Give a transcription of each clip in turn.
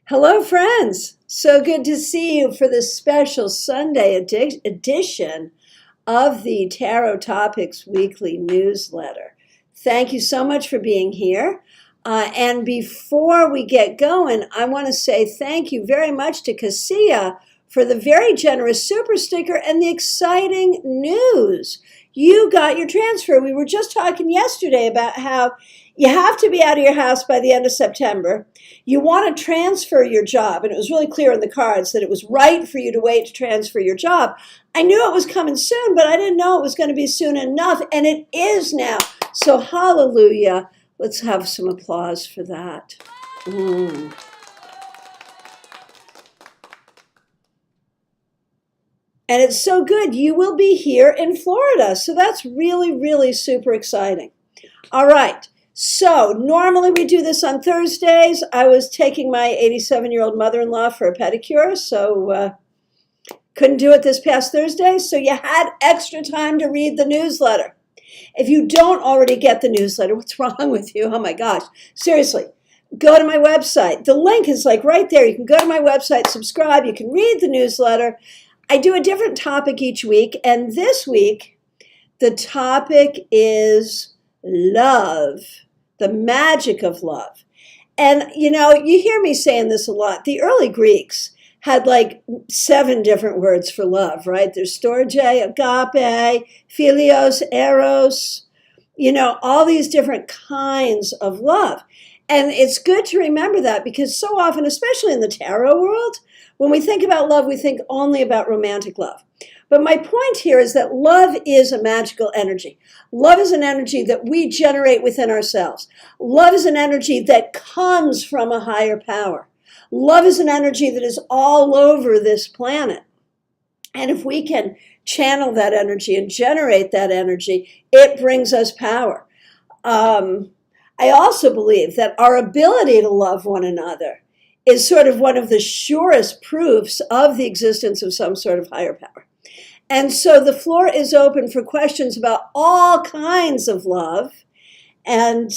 Hello, friends. So good to see you for this special Sunday edition of the Tarot Topics Weekly newsletter. Thank you so much for being here. And before we get going, I want to say thank you very much to Cassia for the very generous super sticker and the exciting news. You got your transfer. We were just talking yesterday about how you have to be out of your house by the end of September. You want to transfer your job, and it was really clear in the cards that it was right for you to wait to transfer your job. I knew it was coming soon, but I didn't know it was going to be soon enough, and it is now. So hallelujah. Let's have some applause for that. And it's so good. You will be here in Florida. So that's really, really super exciting. All right. So normally we do this on Thursdays. I was taking my 87-year-old mother-in-law for a pedicure, so couldn't do it this past Thursday. So you had extra time to read the newsletter. If you don't already get the newsletter, what's wrong with you? Oh my gosh. Seriously, go to my website. The link is like right there. You can go to my website, subscribe. You can read the newsletter. I do a different topic each week, and this week the topic is love, the magic of love. And you know, you hear me saying this a lot. The early Greeks had like 7 different words for love, right? There's storge, agape, philios, eros, you know, all these different kinds of love. And it's good to remember that because so often, especially in the tarot world, when we think about love, we think only about romantic love. But my point here is that love is a magical energy. Love is an energy that we generate within ourselves. Love is an energy that comes from a higher power. Love is an energy that is all over this planet. And if we can channel that energy and generate that energy, it brings us power. I also believe that our ability to love one another is sort of one of the surest proofs of the existence of some sort of higher power. And so the floor is open for questions about all kinds of love. And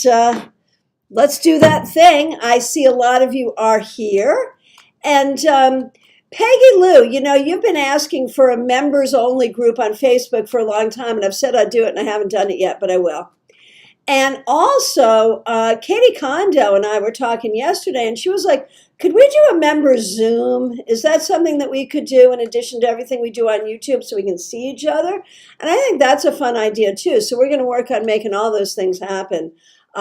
let's do that thing. I see a lot of you are here. And Peggy Lou, you know, you've been asking for a members only group on Facebook for a long time. And I've said I'd do it and I haven't done it yet, but I will. And also, Katie Kondo and I were talking yesterday, and she was like, could we do a member Zoom? Is that something that we could do in addition to everything we do on YouTube so we can see each other? And I think that's a fun idea too. So we're going to work on making all those things happen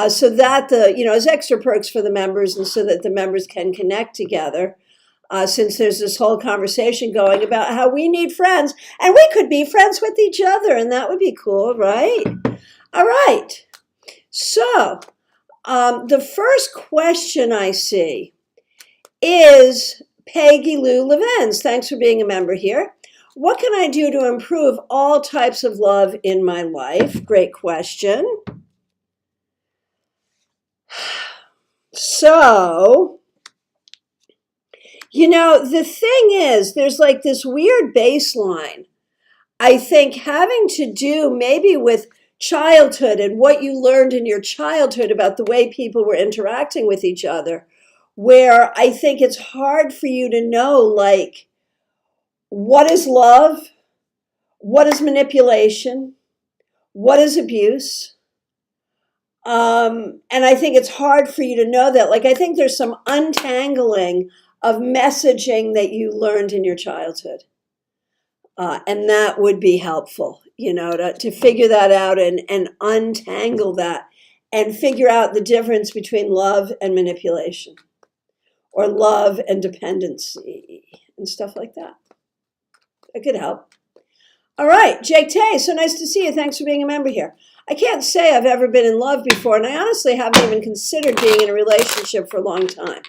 so that as extra perks for the members and so that the members can connect together. Since there's this whole conversation going about how we need friends and we could be friends with each other, and that would be cool, right? All right. So, the first question I see is Peggy Lou Levens. Thanks for being a member here. What can I do to improve all types of love in my life? Great question. So, you know, the thing is, there's like this weird baseline, I think, having to do maybe with childhood and what you learned in your childhood about the way people were interacting with each other, where I think it's hard for you to know, like, what is love? What is manipulation? What is abuse? And I think it's hard for you to know that. Like, I think there's some untangling of messaging that you learned in your childhood. And that would be helpful, you know, to figure that out and untangle that and figure out the difference between love and manipulation or love and dependency and stuff like that. It could help. All right, Jake Tay, so nice to see you. Thanks for being a member here. I can't say I've ever been in love before, and I honestly haven't even considered being in a relationship for a long time.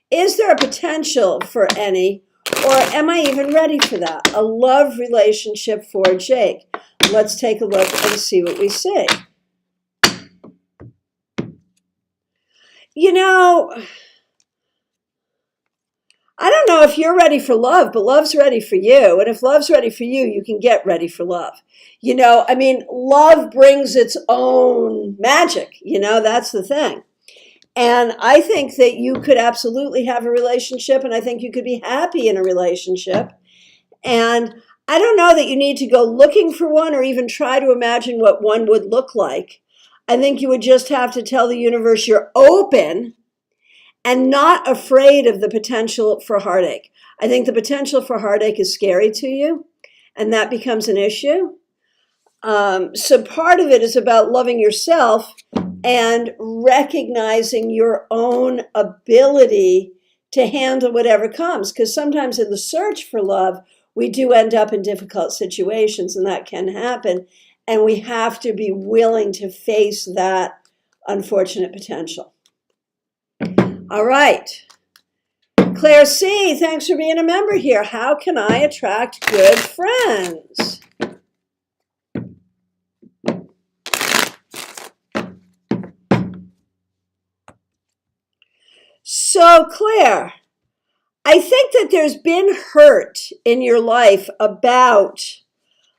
Is there a potential for any? Or am I even ready for that? A love relationship for Jake. Let's take a look and see what we see. You know, I don't know if you're ready for love, but love's ready for you. And if love's ready for you, you can get ready for love. You know, I mean, love brings its own magic. You know, that's the thing. And I think that you could absolutely have a relationship, and I think you could be happy in a relationship. And I don't know that you need to go looking for one or even try to imagine what one would look like. I think you would just have to tell the universe you're open and not afraid of the potential for heartache. I think the potential for heartache is scary to you, and that becomes an issue. So part of it is about loving yourself and recognizing your own ability to handle whatever comes. Because sometimes in the search for love, we do end up in difficult situations, and that can happen. And we have to be willing to face that unfortunate potential. All right. Claire C., thanks for being a member here. How can I attract good friends? So, Claire, I think that there's been hurt in your life about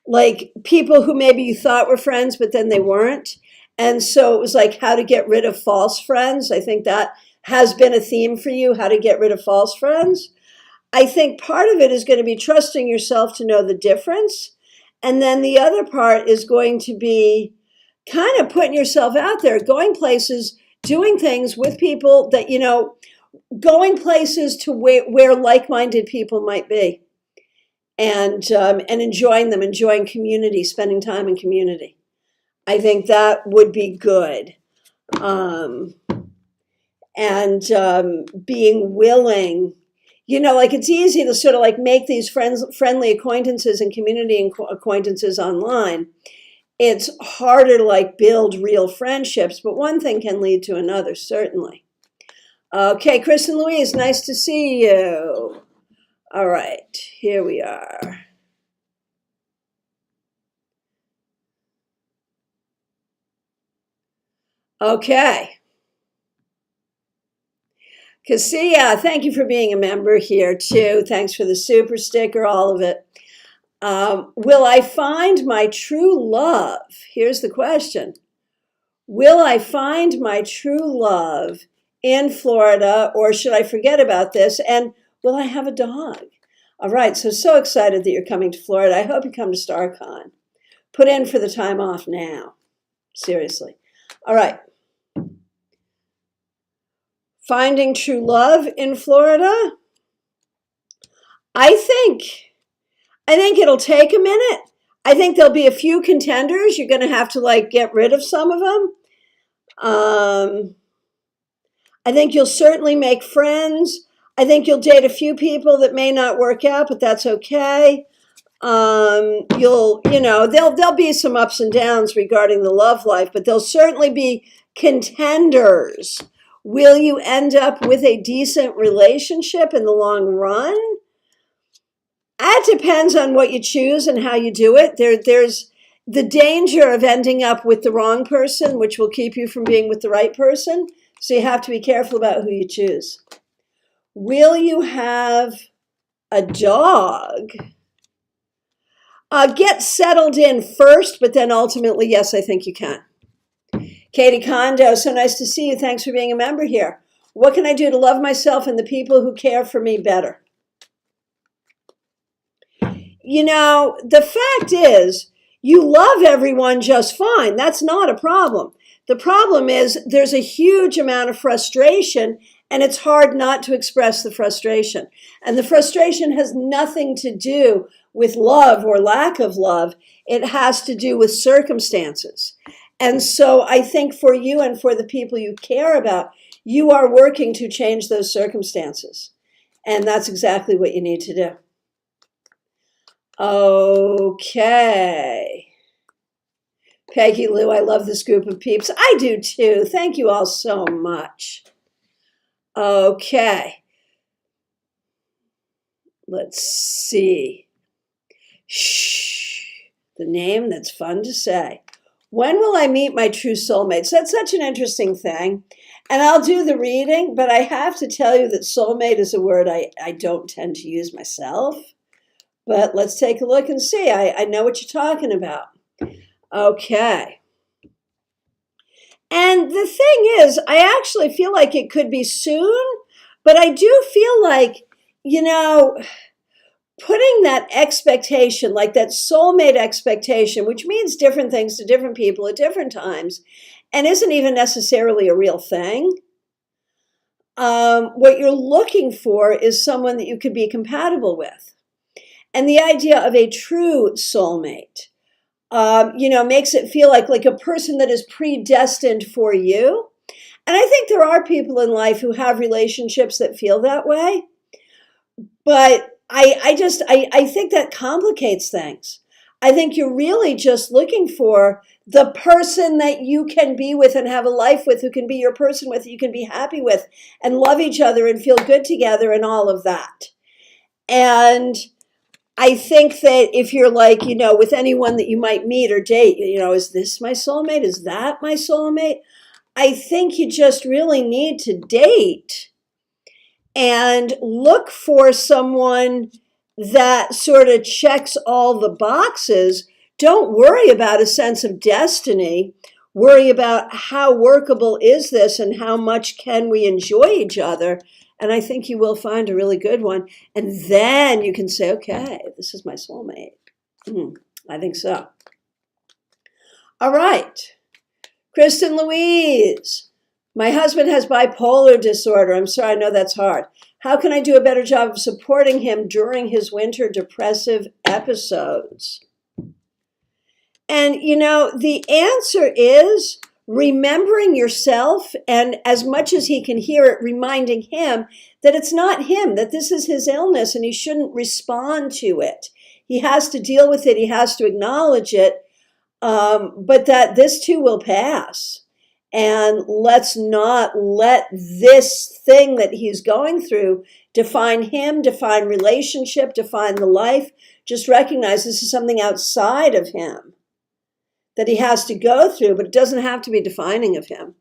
like people who maybe you thought were friends, but then they weren't. And so it was like how to get rid of false friends. I think that has been a theme for you, how to get rid of false friends. I think part of it is going to be trusting yourself to know the difference. And then the other part is going to be kind of putting yourself out there, going places, doing things with people that, you know, going places to where like-minded people might be, and enjoying them, enjoying community, spending time in community. I think that would be good. Being willing, you know, like it's easy to sort of like make these friendly acquaintances and community acquaintances online. It's harder to like build real friendships, but one thing can lead to another, certainly. Okay, Chris and Louise, nice to see you. All right, here we are. Okay. Cassia, thank you for being a member here too. Thanks for the super sticker, all of it. Will I find my true love? Here's the question. Will I find my true love in Florida, or should I forget about this? And will I have a dog? All right, so excited that you're coming to Florida. I hope you come to StarCon. Put in for the time off now. Seriously. All right. Finding true love in Florida? I think it'll take a minute. I think there'll be a few contenders. You're going to have to like get rid of some of them. I think you'll certainly make friends. I think you'll date a few people that may not work out, but that's okay. There'll be some ups and downs regarding the love life, but there'll certainly be contenders. Will you end up with a decent relationship in the long run? It depends on what you choose and how you do it. There's the danger of ending up with the wrong person, which will keep you from being with the right person. So you have to be careful about who you choose. Will you have a dog? Get settled in first, but then ultimately, yes, I think you can. Katie Kondo, so nice to see you. Thanks for being a member here. What can I do to love myself and the people who care for me better? You know, the fact is, you love everyone just fine. That's not a problem. The problem is there's a huge amount of frustration, and it's hard not to express the frustration. And the frustration has nothing to do with love or lack of love. It has to do with circumstances. And so I think for you and for the people you care about, you are working to change those circumstances. And that's exactly what you need to do. Okay. Peggy Lou, I love this group of peeps. I do too. Thank you all so much. Okay. Let's see. Shh. The name that's fun to say. When will I meet my true soulmates? That's such an interesting thing. And I'll do the reading, but I have to tell you that soulmate is a word I don't tend to use myself. But let's take a look and see. I know what you're talking about. Okay. And the thing is, I actually feel like it could be soon, but I do feel like, you know, putting that expectation, like that soulmate expectation, which means different things to different people at different times, and isn't even necessarily a real thing. What you're looking for is someone that you could be compatible with. And the idea of a true soulmate, makes it feel like a person that is predestined for you. And I think there are people in life who have relationships that feel that way. But I think that complicates things. I think you're really just looking for the person that you can be with and have a life with, who can be your person with, you can be happy with and love each other and feel good together and all of that. And I think that if you're with anyone that you might meet or date, is this my soulmate? Is that my soulmate? I think you just really need to date and look for someone that sort of checks all the boxes. Don't worry about a sense of destiny. Worry about how workable is this and how much can we enjoy each other. And I think you will find a really good one. And then you can say, okay, this is my soulmate. I think so. All right. Kristen Louise. My husband has bipolar disorder. I'm sorry, I know that's hard. How can I do a better job of supporting him during his winter depressive episodes? And, the answer is remembering yourself, and as much as he can hear it, reminding him that it's not him, that this is his illness and he shouldn't respond to it. He has to deal with it. He has to acknowledge it, but that this too will pass. And let's not let this thing that he's going through define him, define relationship, define the life. Just recognize this is something outside of him that he has to go through, but it doesn't have to be defining of him.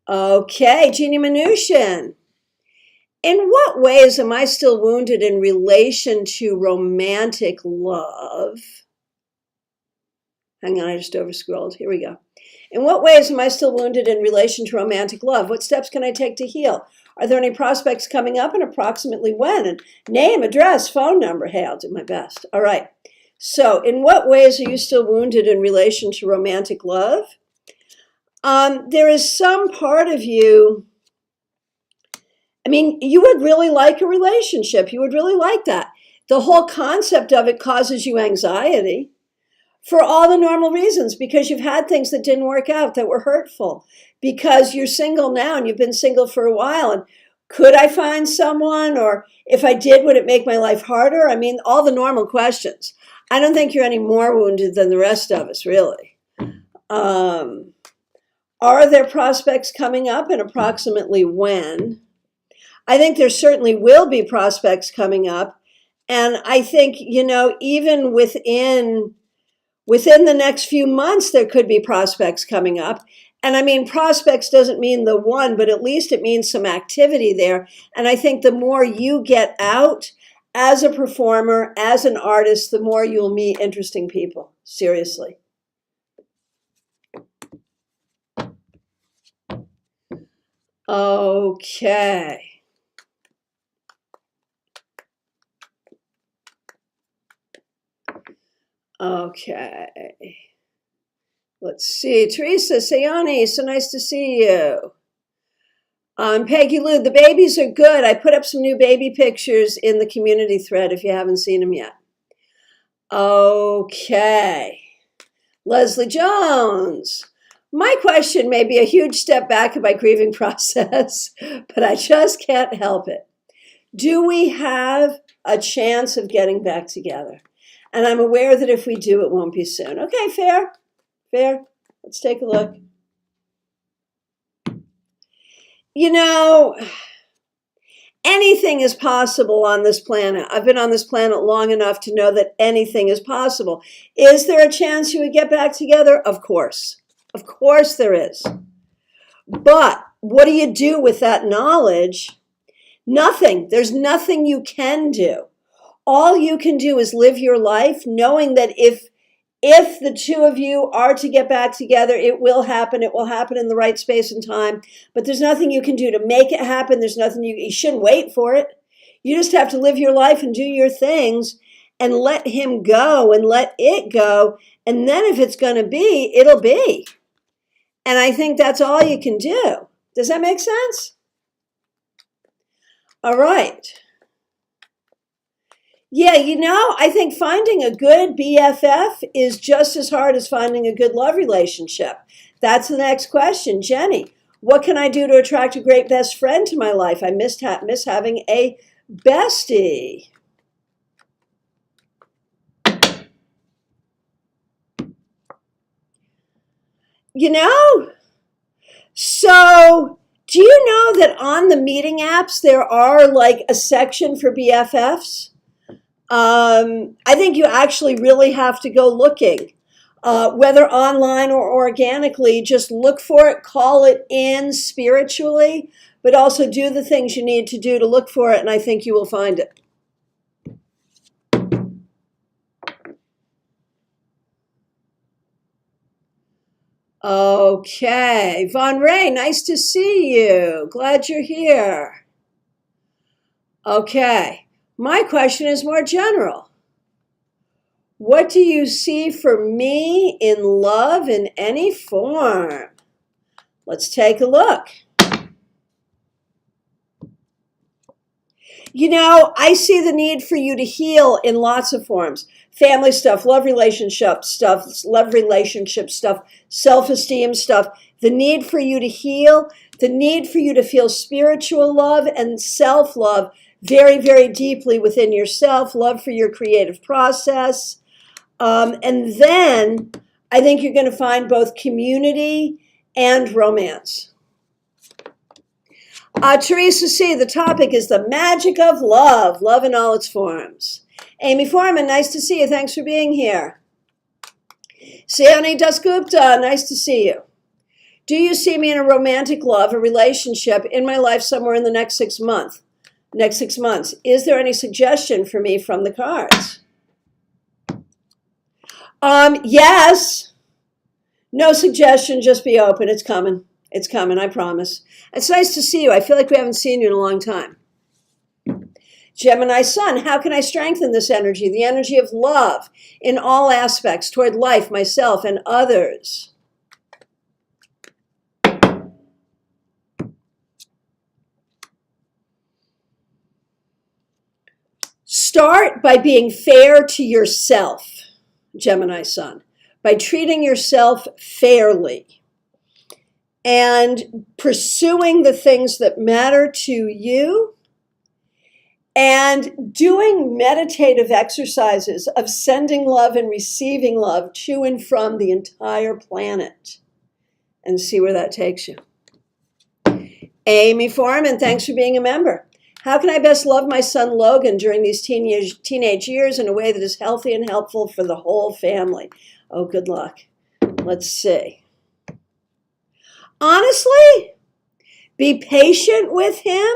Okay, Jeannie Mnuchin. In what ways am I still wounded in relation to romantic love? Hang on, I just overscrolled. Here we go. In what ways am I still wounded in relation to romantic love? What steps can I take to heal? Are there any prospects coming up, and approximately when? And name, address, phone number. Hey, I'll do my best. All right. So in what ways are you still wounded in relation to romantic love? There is some part of you, you would really like a relationship. You would really like that. The whole concept of it causes you anxiety for all the normal reasons, because you've had things that didn't work out, that were hurtful, because you're single now and you've been single for a while. And could I find someone? Or if I did, would it make my life harder? All the normal questions. I don't think you're any more wounded than the rest of us, really. Are there prospects coming up, and approximately when? I think there certainly will be prospects coming up. And I think, even within the next few months, there could be prospects coming up. And prospects doesn't mean the one, but at least it means some activity there. And I think the more you get out as a performer, as an artist, the more you'll meet interesting people. Seriously. Okay. Okay. Let's see. Teresa Sayani, so nice to see you. Peggy Lou, the babies are good. I put up some new baby pictures in the community thread if you haven't seen them yet. Okay. Leslie Jones. My question may be a huge step back in my grieving process, but I just can't help it. Do we have a chance of getting back together? And I'm aware that if we do, it won't be soon. Okay, fair. Let's take a look. Anything is possible on this planet. I've been on this planet long enough to know that anything is possible. Is there a chance you would get back together? Of course. Of course there is. But what do you do with that knowledge? Nothing. There's nothing you can do. All you can do is live your life knowing that if If the two of you are to get back together, it will happen. It will happen in the right space and time. But there's nothing you can do to make it happen. There's nothing you shouldn't wait for it. You just have to live your life and do your things and let him go and let it go. And then if it's going to be, it'll be. And I think that's all you can do. Does that make sense? All right. Yeah, I think finding a good BFF is just as hard as finding a good love relationship. That's the next question. Jenny, what can I do to attract a great best friend to my life? I miss having a bestie. So do you know that on the meeting apps, there are like a section for BFFs? I think you actually really have to go looking, whether online or organically. Just look for it, call it in spiritually, but also do the things you need to do to look for it, and I think you will find it. Okay, Von Ray, nice to see you. Glad you're here. Okay, my question is more general. What do you see for me in love in any form? Let's take a look. I see the need for you to heal in lots of forms. Family stuff, love relationship stuff, self-esteem stuff. The need for you to heal, the need for you to feel spiritual love and self-love very, very deeply within yourself, love for your creative process. And then I think you're going to find both community and romance. Teresa C., the topic is the magic of love, love in all its forms. Amy Foreman, nice to see you. Thanks for being here. Siani Dasgupta, nice to see you. Do you see me in a romantic love, a relationship in my life somewhere in the next 6 months? Is there any suggestion for me from the cards? Yes. No suggestion, just be open. It's coming. It's coming, I promise. It's nice to see you. I feel like we haven't seen you in a long time. Gemini Sun, how can I strengthen this energy, the energy of love in all aspects toward life, myself, and others? Start by being fair to yourself, Gemini Sun, by treating yourself fairly and pursuing the things that matter to you and doing meditative exercises of sending love and receiving love to and from the entire planet, and see where that takes you. Amy Foreman, thanks for being a member. How can I best love my son Logan during these teenage years in a way that is healthy and helpful for the whole family? Oh, good luck. Let's see. Honestly, be patient with him,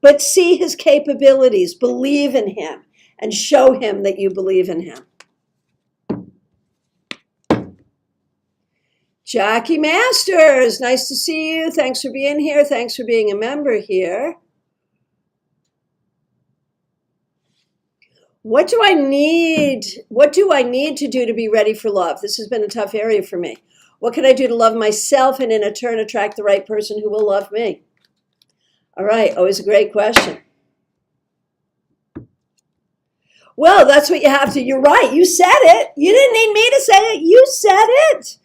but see his capabilities, believe in him, and show him that you believe in him. Jackie Masters, nice to see you. Thanks for being here. Thanks for being a member here. What do I need to do to be ready for love? This has been a tough area for me. What can I do to love myself and in a turn attract the right person who will love me? All right, always a great question. Well, that's what you have to, you're right, you said it. You didn't need me to say it, you said it.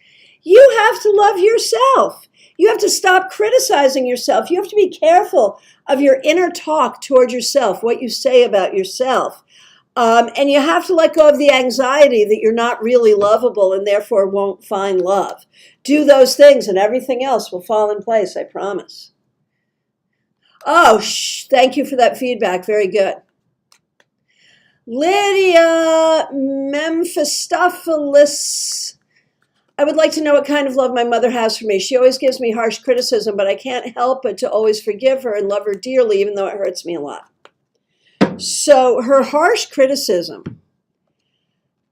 You have to love yourself. You have to stop criticizing yourself. You have to be careful of your inner talk toward yourself, what you say about yourself. And you have to let go of the anxiety that you're not really lovable and therefore won't find love. Do those things and everything else will fall in place, I promise. Oh, thank you for that feedback. Very good. Lydia Mephistopheles. I would like to know what kind of love my mother has for me. She always gives me harsh criticism, but I can't help but to always forgive her and love her dearly, even though it hurts me a lot. So her harsh criticism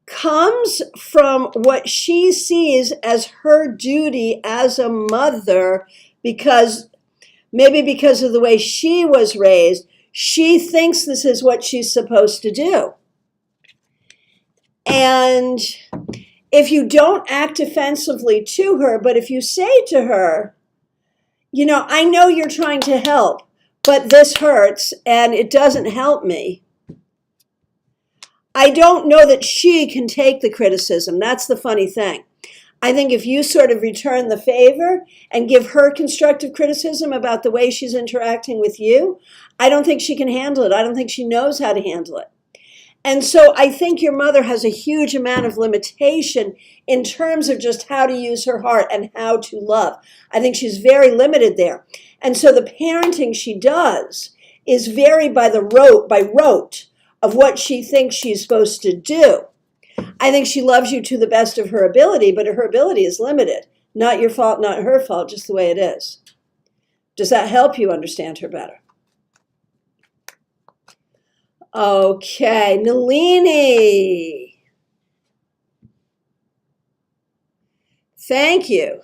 comes from what she sees as her duty as a mother, because maybe because of the way she was raised, she thinks this is what she's supposed to do. And if you don't act offensively to her, but if you say to her, you know, I know you're trying to help, but this hurts and it doesn't help me. I don't know that she can take the criticism. That's the funny thing. I think if you sort of return the favor and give her constructive criticism about the way she's interacting with you, I don't think she can handle it. I don't think she knows how to handle it. And so I think your mother has a huge amount of limitation in terms of just how to use her heart and how to love. I think she's very limited there. And so the parenting she does is very by rote of what she thinks she's supposed to do. I think she loves you to the best of her ability, but her ability is limited. Not your fault, not her fault, just the way it is. Does that help you understand her better? Okay, Nalini. Thank you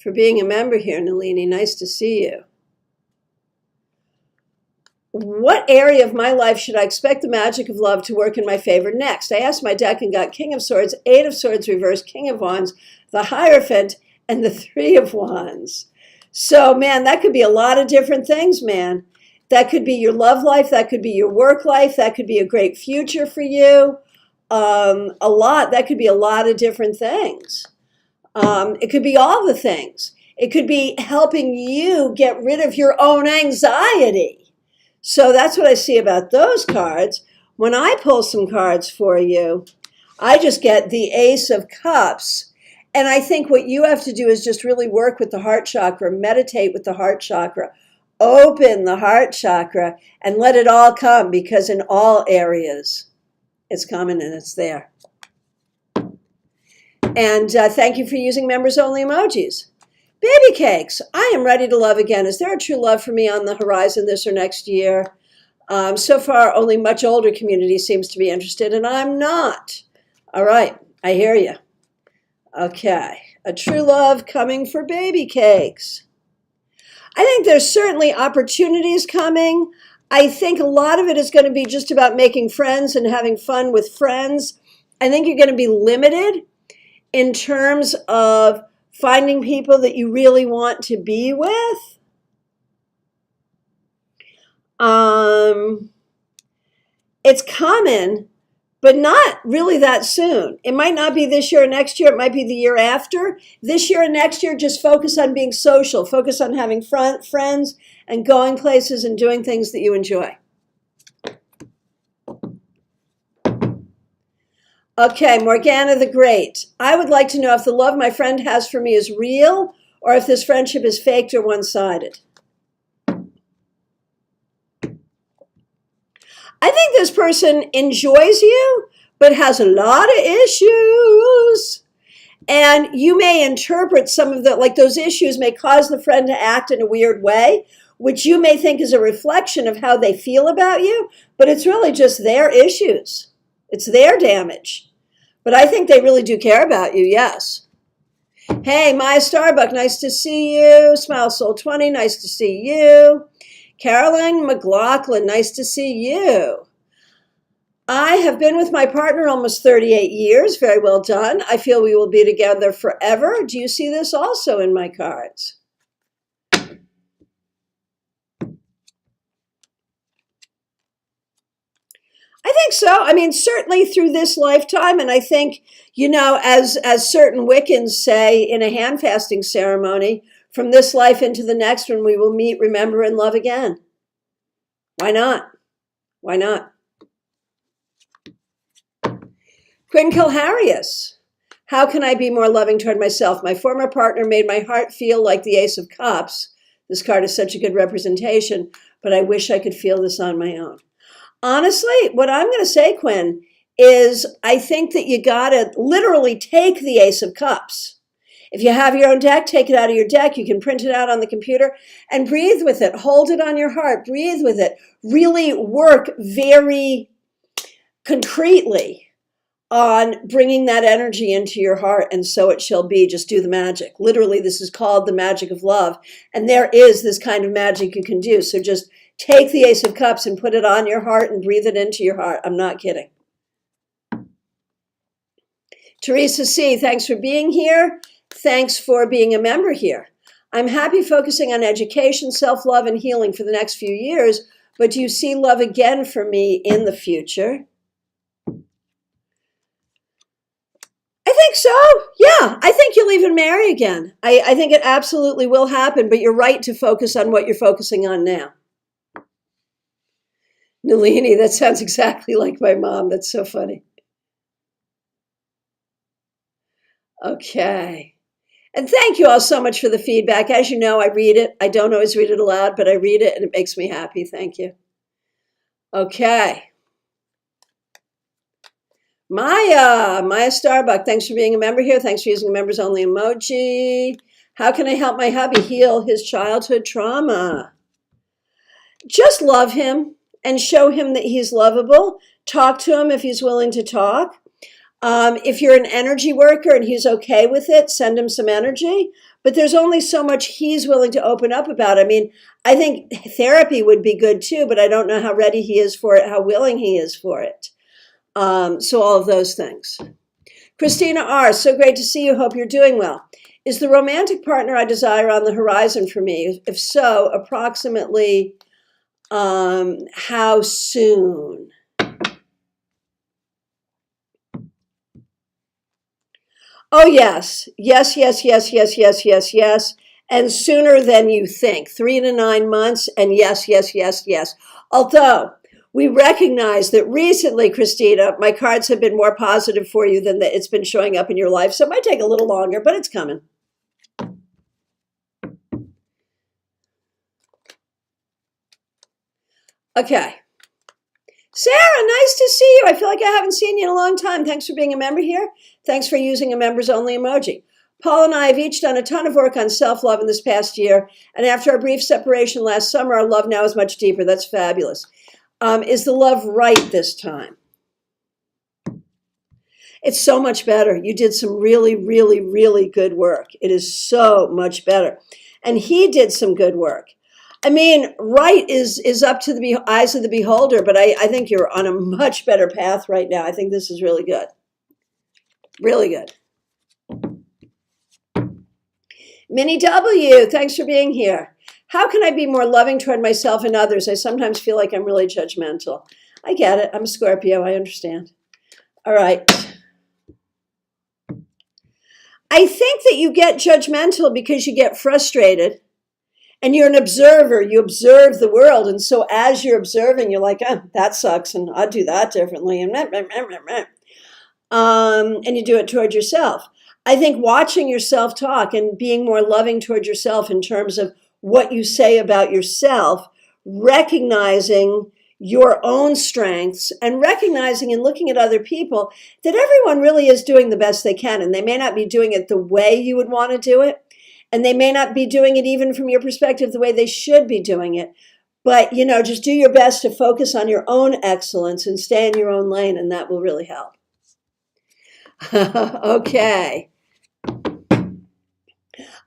for being a member here, Nalini. Nice to see you. What area of my life should I expect the magic of love to work in my favor next? I asked my deck and got King of Swords, Eight of Swords reversed, King of Wands, the Hierophant, and the Three of Wands. So, man, that could be a lot of different things, man. That could be your love life. That could be your work life. That could be a great future for you. That could be a lot of different things. It could be all the things. It could be helping you get rid of your own anxiety. So that's what I see about those cards. When I pull some cards for you, I just get the Ace of Cups. And I think what you have to do is just really work with the heart chakra, meditate with the heart chakra, open the heart chakra, and let it all come, because in all areas it's coming and it's there. And thank you for using members only emojis. Baby cakes, I am ready to love again. Is there a true love for me on the horizon this or next year? So far, only much older community seems to be interested, and I'm not. All right, I hear you. Okay, a true love coming for baby cakes. I think there's certainly opportunities coming. I think a lot of it is going to be just about making friends and having fun with friends. I think you're going to be limited in terms of finding people that you really want to be with. It's common, but not really that soon. It might not be this year or next year. It might be the year after. This year and next year, just focus on being social. Focus on having friends and going places and doing things that you enjoy. Okay, Morgana the Great. I would like to know if the love my friend has for me is real or if this friendship is faked or one-sided. I think this person enjoys you, but has a lot of issues. And you may interpret some of the, like those issues may cause the friend to act in a weird way, which you may think is a reflection of how they feel about you, but it's really just their issues. It's their damage. But I think they really do care about you, yes. Hey, Maya Starbuck, nice to see you. Smile Soul 20, nice to see you. Caroline McLaughlin, nice to see you. I have been with my partner almost 38 years. Very well done. I feel we will be together forever. Do you see this also in my cards? I think so. I mean, certainly through this lifetime. And I think, you know, as certain Wiccans say in a hand fasting ceremony, from this life into the next one, we will meet, remember, and love again. Why not? Why not? Quinn Kilharius. How can I be more loving toward myself? My former partner made my heart feel like the Ace of Cups. This card is such a good representation, but I wish I could feel this on my own. Honestly, what I'm going to say, Quinn, is I think that you got to literally take the Ace of Cups. If you have your own deck, take it out of your deck. You can print it out on the computer and breathe with it. Hold it on your heart. Breathe with it. Really work very concretely on bringing that energy into your heart, and so it shall be. Just do the magic. Literally, this is called the magic of love, and there is this kind of magic you can do. So just take the Ace of Cups and put it on your heart and breathe it into your heart. I'm not kidding. Teresa C., thanks for being here. Thanks for being a member here. I'm happy focusing on education, self-love, and healing for the next few years, but do you see love again for me in the future? I think so. Yeah, I think you'll even marry again. I think it absolutely will happen, but you're right to focus on what you're focusing on now. Nalini, that sounds exactly like my mom. That's so funny. Okay. And thank you all so much for the feedback. As you know, I read it. I don't always read it aloud, but I read it and it makes me happy. Thank you. Okay. Maya Starbuck, thanks for being a member here. Thanks for using a members only emoji. How can I help my hubby heal his childhood trauma? Just love him and show him that he's lovable. Talk to him if he's willing to talk. If you're an energy worker and he's okay with it, send him some energy. But there's only so much he's willing to open up about. I mean, I think therapy would be good too, but I don't know how ready he is for it, how willing he is for it. So all of those things. Christina R., so great to see you. Hope you're doing well. Is the romantic partner I desire on the horizon for me? If so, approximately how soon? Oh, yes. Yes, yes, yes, yes, yes, yes, yes. And sooner than you think. 3 to 9 months. And yes, yes, yes, yes. Although we recognize that recently, Christina, my cards have been more positive for you than that it's been showing up in your life. So it might take a little longer, but it's coming. Okay. Sarah, nice to see you. I feel like I haven't seen you in a long time. Thanks for being a member here. Thanks for using a members only emoji. Paul and I have each done a ton of work on self-love in this past year. And after our brief separation last summer, our love now is much deeper. That's fabulous. Is the love right this time? It's so much better. You did some really, really, really good work. It is so much better. And he did some good work. I mean, right is up to the eyes of the beholder, but I think you're on a much better path right now. I think this is really good. Really good. Minnie W., thanks for being here. How can I be more loving toward myself and others? I sometimes feel like I'm really judgmental. I get it. I'm a Scorpio. I understand. All right. I think that you get judgmental because you get frustrated. And you're an observer. You observe the world. And so as you're observing, you're like, oh, that sucks. And I'd do that differently. And you do it toward yourself. I think watching yourself talk and being more loving toward yourself in terms of what you say about yourself, recognizing your own strengths and recognizing and looking at other people that everyone really is doing the best they can. And they may not be doing it the way you would want to do it. And they may not be doing it even from your perspective the way they should be doing it. But, just do your best to focus on your own excellence and stay in your own lane, and that will really help. Okay.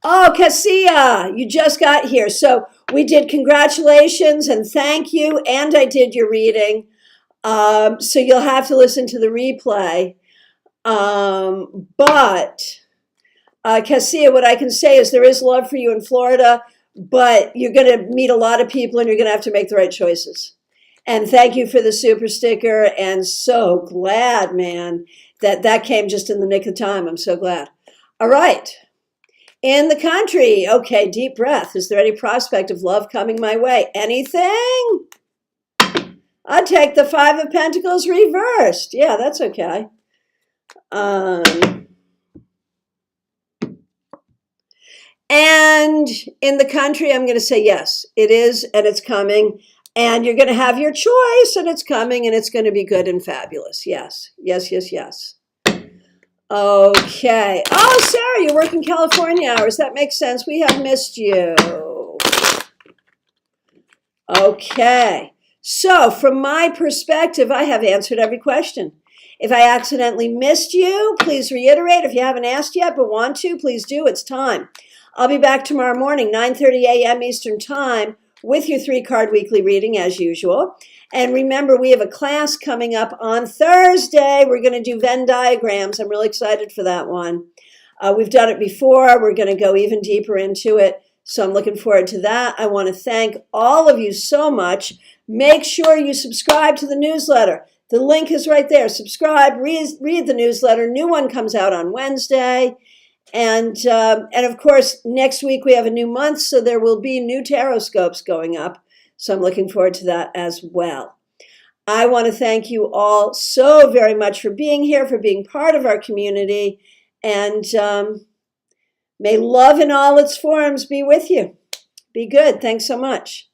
Oh, Cassia, you just got here. So we did congratulations and thank you, and I did your reading. So you'll have to listen to the replay. Cassia, what I can say is there is love for you in Florida, but you're going to meet a lot of people and you're going to have to make the right choices. And thank you for the super sticker. And so glad, man, that came just in the nick of time. I'm so glad. All right. In the country. Okay, deep breath. Is there any prospect of love coming my way? Anything? I'd take the 5 of Pentacles reversed. Yeah, that's okay. And in the country, I'm going to say yes, it is, and it's coming. And you're going to have your choice, and it's coming, and it's going to be good and fabulous. Yes, yes, yes, yes. Okay. Oh, Sarah, you work in California hours. That makes sense. We have missed you. Okay. So from my perspective, I have answered every question. If I accidentally missed you, please reiterate. If you haven't asked yet but want to, please do. It's time. I'll be back tomorrow morning, 9:30 a.m. Eastern Time, with your 3-card weekly reading as usual. And remember, we have a class coming up on Thursday. We're going to do Venn diagrams. I'm really excited for that one. We've done it before. We're going to go even deeper into it. So I'm looking forward to that. I want to thank all of you so much. Make sure you subscribe to the newsletter. The link is right there. Subscribe, read the newsletter. New one comes out on Wednesday. And of course, next week we have a new month, so there will be new tarot scopes going up. So I'm looking forward to that as well. I want to thank you all so very much for being here, for being part of our community. And may love in all its forms be with you. Be good. Thanks so much.